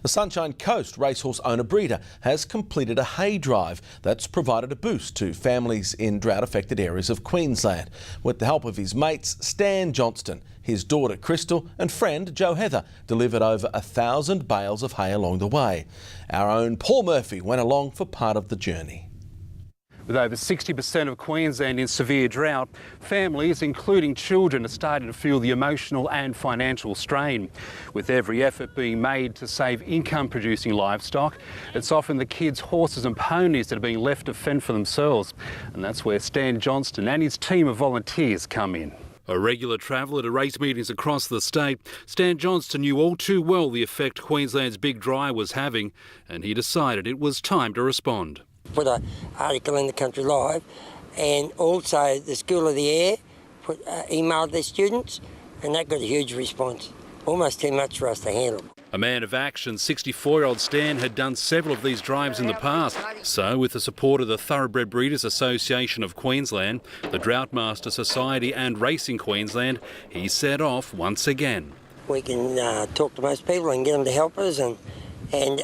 The Sunshine Coast racehorse owner-breeder has completed a hay drive that's provided a boost to families in drought-affected areas of Queensland. With the help of his mates Stan Johnston, his daughter Crystal and friend Jo Heather delivered over 1,000 bales of hay along the way. Our own Paul Murphy went along for part of the journey. With over 60% of Queensland in severe drought, families, including children, are starting to feel the emotional and financial strain. With every effort being made to save income-producing livestock, it's often the kids' horses and ponies that are being left to fend for themselves. And that's where Stan Johnston and his team of volunteers come in. A regular traveller to race meetings across the state, Stan Johnston knew all too well the effect Queensland's big dry was having, and he decided it was time to respond. Put an article in the Country Live, and also the School of the Air emailed their students, and that got a huge response. Almost too much for us to handle. A man of action, 64-year-old Stan had done several of these drives in the past. So, with the support of the Thoroughbred Breeders Association of Queensland, the Droughtmaster Society and Racing Queensland, he set off once again. We can talk to most people and get them to help us, and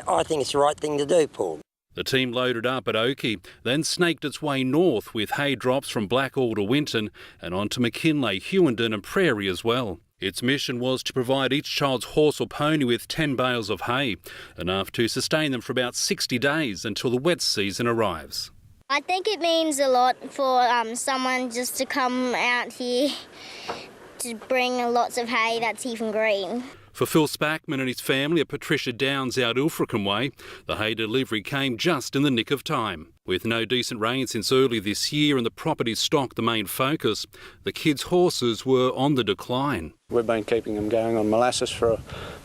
I think it's the right thing to do, Paul. The team loaded up at Oakey, then snaked its way north with hay drops from Blackall to Winton and on to McKinley, Hewenden and Prairie as well. Its mission was to provide each child's horse or pony with 10 bales of hay, enough to sustain them for about 60 days until the wet season arrives. I think it means a lot for someone just to come out here to bring lots of hay that's even green. For Phil Spackman and his family at Patricia Downs out Ilfracombe Way, the hay delivery came just in the nick of time. With no decent rain since early this year and the property stock the main focus, the kids' horses were on the decline. We've been keeping them going on molasses for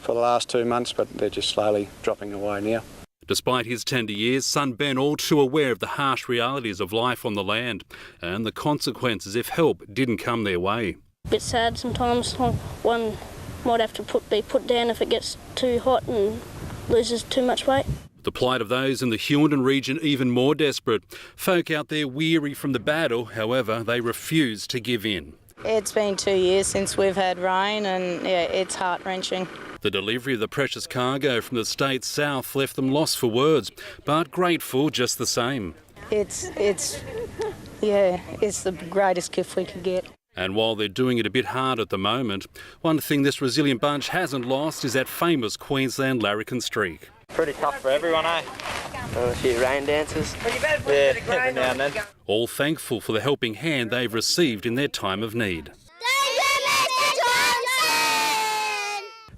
the last 2 months, but they're just slowly dropping away now. Despite his tender years, son Ben all too aware of the harsh realities of life on the land and the consequences if help didn't come their way. A bit sad sometimes. One might have to be put down if it gets too hot and loses too much weight. The plight of those in the Hewenden region even more desperate. Folk out there weary from the battle, however, they refuse to give in. It's been 2 years since we've had rain and yeah, it's heart-wrenching. The delivery of the precious cargo from the state south left them lost for words, but grateful just the same. It's the greatest gift we could get. And while they're doing it a bit hard at the moment, one thing this resilient bunch hasn't lost is that famous Queensland larrikin streak. Pretty tough for everyone, eh? A few rain dances. Yeah, every now and then. All thankful for the helping hand they've received in their time of need.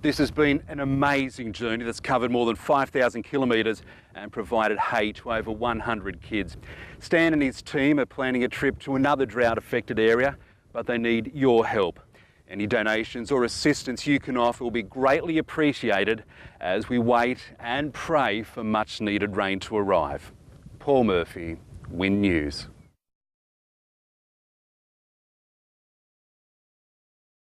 This has been an amazing journey that's covered more than 5,000 kilometres and provided hay to over 100 kids. Stan and his team are planning a trip to another drought-affected area, but they need your help. Any donations or assistance you can offer will be greatly appreciated as we wait and pray for much-needed rain to arrive. Paul Murphy, WIN News.